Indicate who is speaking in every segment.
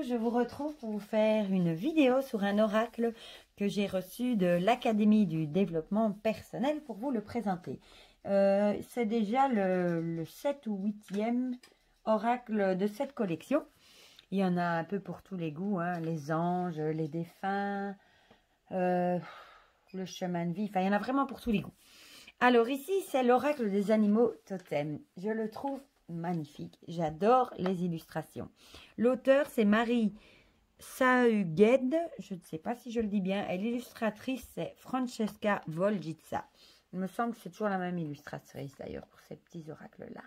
Speaker 1: je vous retrouve pour vous faire une vidéo sur un oracle que j'ai reçu de l'Académie du développement personnel pour vous le présenter. C'est déjà le 7 ou 8e oracle de cette collection. Il y en a un peu pour tous les goûts, hein, les anges, les défunts, le chemin de vie, enfin il y en a vraiment pour tous les goûts. Alors ici, c'est l'oracle des animaux totems. Je le trouve magnifique. J'adore les illustrations. L'auteur, c'est Marie Sahugued. Je ne sais pas si je le dis bien. Et l'illustratrice, c'est Francesca Volgica. Il me semble que c'est toujours la même illustratrice, d'ailleurs, pour ces petits oracles-là.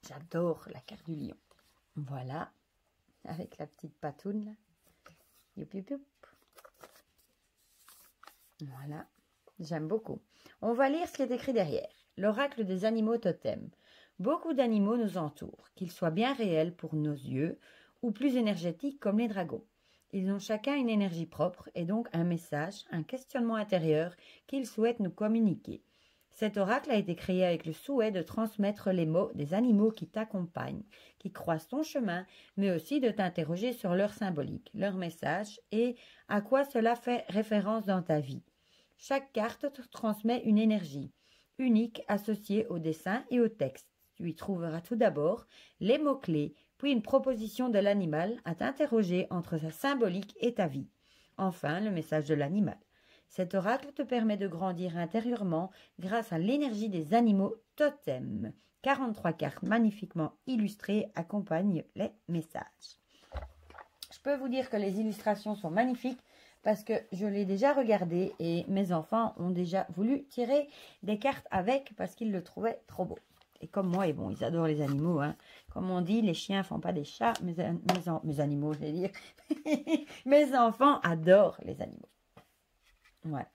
Speaker 1: J'adore la carte du lion. Voilà. Avec la petite patoune, là. Youp, youp, youp. Voilà. J'aime beaucoup. On va lire ce qui est écrit derrière. L'oracle des animaux totems. Beaucoup d'animaux nous entourent, qu'ils soient bien réels pour nos yeux ou plus énergétiques comme les dragons. Ils ont chacun une énergie propre et donc un message, un questionnement intérieur qu'ils souhaitent nous communiquer. Cet oracle a été créé avec le souhait de transmettre les mots des animaux qui t'accompagnent, qui croisent ton chemin, mais aussi de t'interroger sur leur symbolique, leur message et à quoi cela fait référence dans ta vie. Chaque carte te transmet une énergie unique associée au dessin et au texte. Tu y trouveras tout d'abord les mots-clés, puis une proposition de l'animal à t'interroger entre sa symbolique et ta vie. Enfin, le message de l'animal. Cet oracle te permet de grandir intérieurement grâce à l'énergie des animaux totems. 43 cartes magnifiquement illustrées accompagnent les messages. Je peux vous dire que les illustrations sont magnifiques parce que je l'ai déjà regardé et mes enfants ont déjà voulu tirer des cartes avec parce qu'ils le trouvaient trop beau. Et comme moi, et bon, ils adorent les animaux, hein. Comme on dit, les chiens font pas des chats, mes animaux, je vais dire. Mes enfants adorent les animaux. Ouais.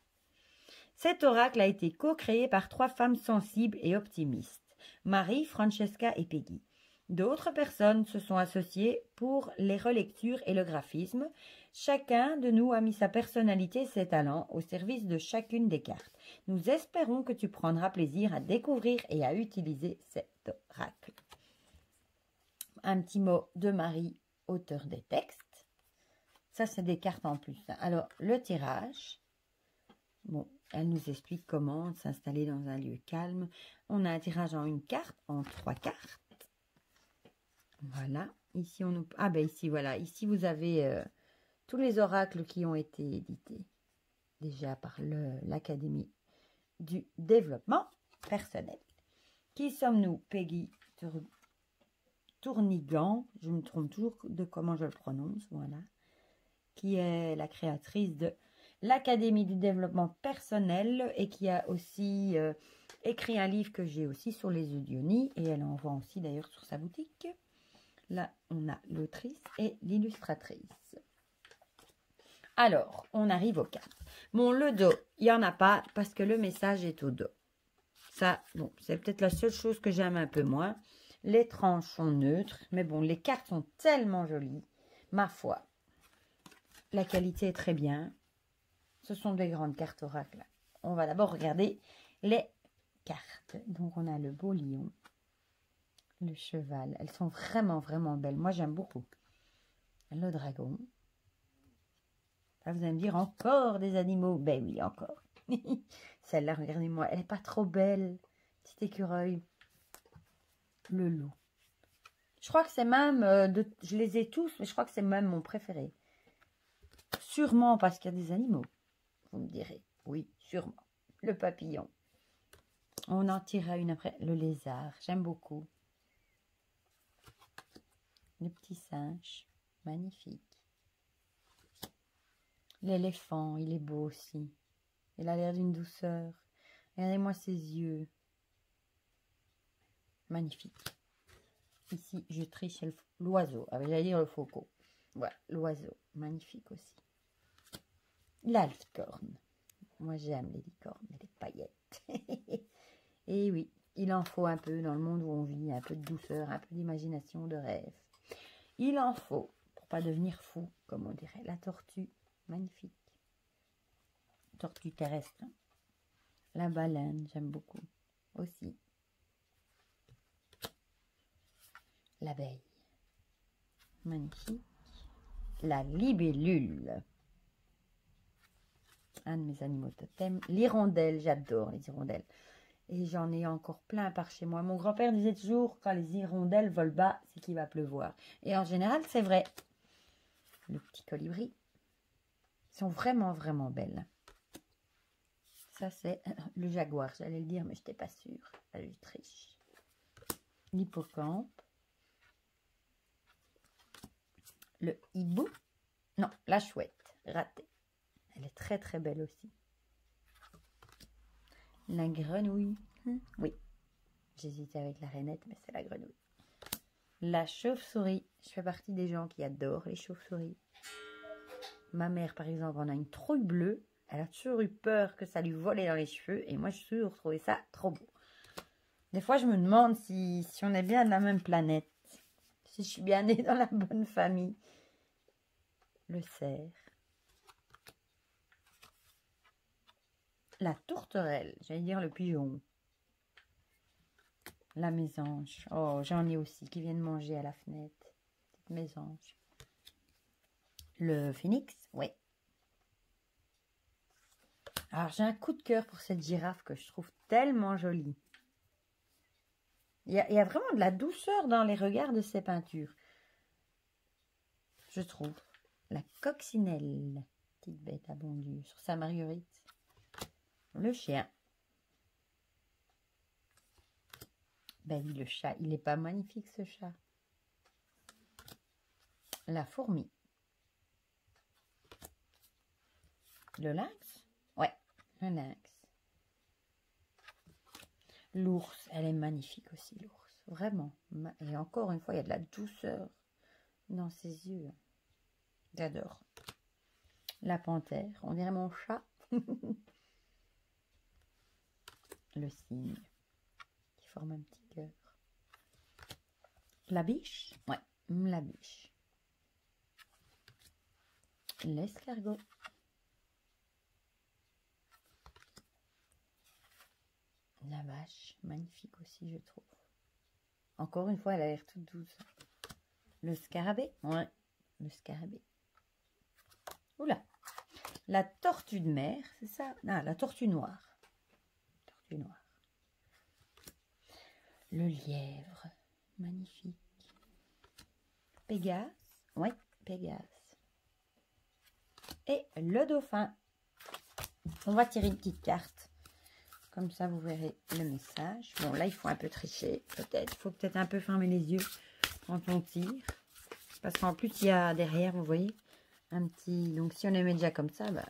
Speaker 1: Cet oracle a été co-créé par 3 femmes sensibles et optimistes, Marie, Francesca et Peggy. D'autres personnes se sont associées pour les relectures et le graphisme. Chacun de nous a mis sa personnalité et ses talents au service de chacune des cartes. Nous espérons que tu prendras plaisir à découvrir et à utiliser cet oracle. Un petit mot de Marie, auteur des textes. Ça, c'est des cartes en plus. Alors, le tirage. Bon, elle nous explique comment s'installer dans un lieu calme. On a un tirage en une carte, en 3 cartes. Voilà. Ici, on nous... Ah ben ici, voilà. Ici, vous avez tous les oracles qui ont été édités déjà par l'Académie du développement personnel. Qui sommes-nous? Peggy Tournigan, je me trompe toujours de comment je le prononce, voilà. Qui est la créatrice de l'Académie du développement personnel et qui a aussi écrit un livre que j'ai aussi sur les Eudionies et elle en vend aussi d'ailleurs sur sa boutique. Là, on a l'autrice et l'illustratrice. Alors, on arrive aux cartes. Bon, le dos, il n'y en a pas parce que le message est au dos. Ça, bon, c'est peut-être la seule chose que j'aime un peu moins. Les tranches sont neutres, mais bon, les cartes sont tellement jolies. Ma foi, la qualité est très bien. Ce sont des grandes cartes oracles. On va d'abord regarder les cartes. Donc, on a le beau lion, le cheval. Elles sont vraiment, vraiment belles. Moi, j'aime beaucoup. Le dragon. Là, vous allez me dire, encore des animaux. Ben oui, encore. Celle-là, regardez-moi, elle n'est pas trop belle. Petit écureuil. Le loup. Je crois que c'est même, je les ai tous, mais je crois que c'est même mon préféré. Sûrement parce qu'il y a des animaux. Vous me direz, oui, sûrement. Le papillon. On en tirera une après. Le lézard, j'aime beaucoup. Le petit singe, magnifique. L'éléphant, il est beau aussi. Il a l'air d'une douceur. Regardez-moi ses yeux. Magnifique. Ici, je triche l'oiseau. Ah, j'allais dire le faucon. Voilà, l'oiseau. Magnifique aussi. La licorne. Moi, j'aime les licornes et les paillettes. Et oui, il en faut un peu dans le monde où on vit. Un peu de douceur, un peu d'imagination, de rêve. Il en faut pour pas devenir fou, comme on dirait. La tortue. Magnifique. Tortue terrestre. La baleine, j'aime beaucoup. Aussi. L'abeille. Magnifique. la libellule. Un de mes animaux totems. L'hirondelle, j'adore les hirondelles. Et j'en ai encore plein par chez moi. Mon grand-père disait toujours, quand les hirondelles volent bas, c'est qu'il va pleuvoir. Et en général, c'est vrai. Le petit colibri. Ils sont vraiment, vraiment belles. Ça, c'est le jaguar. J'allais le dire, mais je n'étais pas sûre. Allez, je triche. L'hippocampe. Le hibou. Non, la chouette. Raté. Elle est très, très belle aussi. La grenouille. Oui. J'hésitais avec la rainette, mais c'est la grenouille. La chauve-souris. Je fais partie des gens qui adorent les chauves-souris. Ma mère, par exemple, en a une trouille bleue. Elle a toujours eu peur que ça lui volait dans les cheveux. Et moi, je suis toujours trouvé ça trop beau. Des fois, je me demande si on est bien de la même planète. Si je suis bien née dans la bonne famille. Le cerf. La tourterelle. J'allais dire le pigeon. La mésange. Oh, j'en ai aussi qui viennent manger à la fenêtre. Petite mésange. Le phénix. Oui. Alors, j'ai un coup de cœur pour cette girafe que je trouve tellement jolie. Il y a vraiment de la douceur dans les regards de ces peintures. Je trouve. La coccinelle. Petite bête à bon Dieu. Sur sa marguerite. Le chien. Ben oui, le chat. Il n'est pas magnifique, ce chat. La fourmi. Le lynx. Ouais, le lynx. L'ours, elle est magnifique aussi, l'ours. Vraiment. Et encore une fois, il y a de la douceur dans ses yeux. J'adore. La panthère, on dirait mon chat. Le cygne, qui forme un petit cœur. La biche. Ouais, la biche. L'escargot. La vache, magnifique aussi, je trouve. Encore une fois, elle a l'air toute douce. Le scarabée. Ouais, le scarabée. Oula. La tortue de mer, c'est ça? Ah, la tortue noire. Tortue noire. Le lièvre, magnifique. Pégase. Ouais, Pégase. Et le dauphin. On va tirer une petite carte. Comme ça, vous verrez le message. Bon, là, il faut un peu tricher, peut-être. Il faut peut-être un peu fermer les yeux quand on tire. Parce qu'en plus, il y a derrière, vous voyez, un petit... Donc, si on les met déjà comme ça, bah...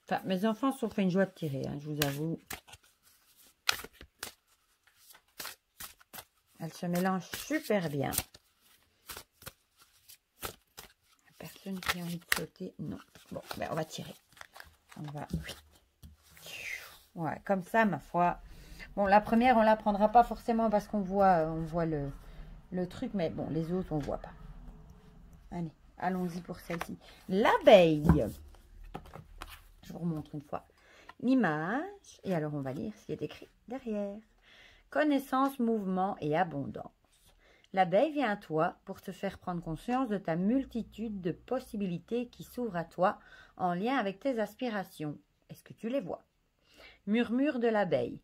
Speaker 1: Enfin, mes enfants se sont fait une joie de tirer, hein, je vous avoue. Elles se mélangent super bien. Personne qui a envie de sauter. Non. Bon, ben, on va tirer. On va... Ouais, comme ça, ma foi. Bon, la première, on la prendra pas forcément parce qu'on voit le truc. Mais bon, les autres, on voit pas. Allez, allons-y pour celle-ci. L'abeille. Je vous remontre une fois l'image. Et alors, on va lire ce qui est écrit derrière. Connaissance, mouvement et abondance. L'abeille vient à toi pour te faire prendre conscience de ta multitude de possibilités qui s'ouvrent à toi en lien avec tes aspirations. Est-ce que tu les vois? Murmure de l'abeille.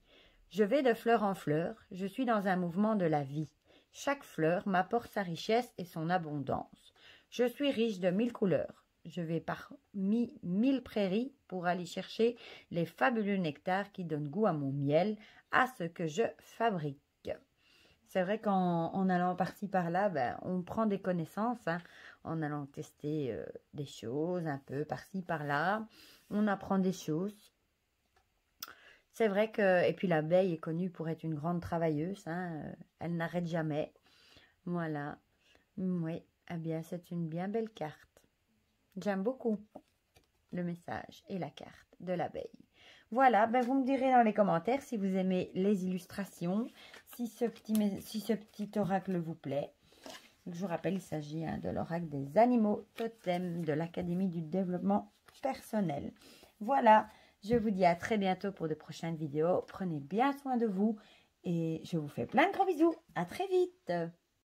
Speaker 1: Je vais de fleur en fleur, je suis dans un mouvement de la vie. Chaque fleur m'apporte sa richesse et son abondance. Je suis riche de 1000 couleurs. Je vais parmi 1000 prairies pour aller chercher les fabuleux nectars qui donnent goût à mon miel, à ce que je fabrique. C'est vrai qu'en allant par-ci par-là, ben, on prend des connaissances, hein, en allant tester des choses un peu par-ci par-là. On apprend des choses. C'est vrai que, et puis l'abeille est connue pour être une grande travailleuse, hein, elle n'arrête jamais. Voilà. Oui, eh bien, c'est une bien belle carte. J'aime beaucoup le message et la carte de l'abeille. Voilà, ben vous me direz dans les commentaires si vous aimez les illustrations, si ce petit oracle vous plaît. Je vous rappelle, il s'agit de l'oracle des animaux totems de l'Académie du développement personnel. Voilà, je vous dis à très bientôt pour de prochaines vidéos. Prenez bien soin de vous et je vous fais plein de gros bisous. À très vite.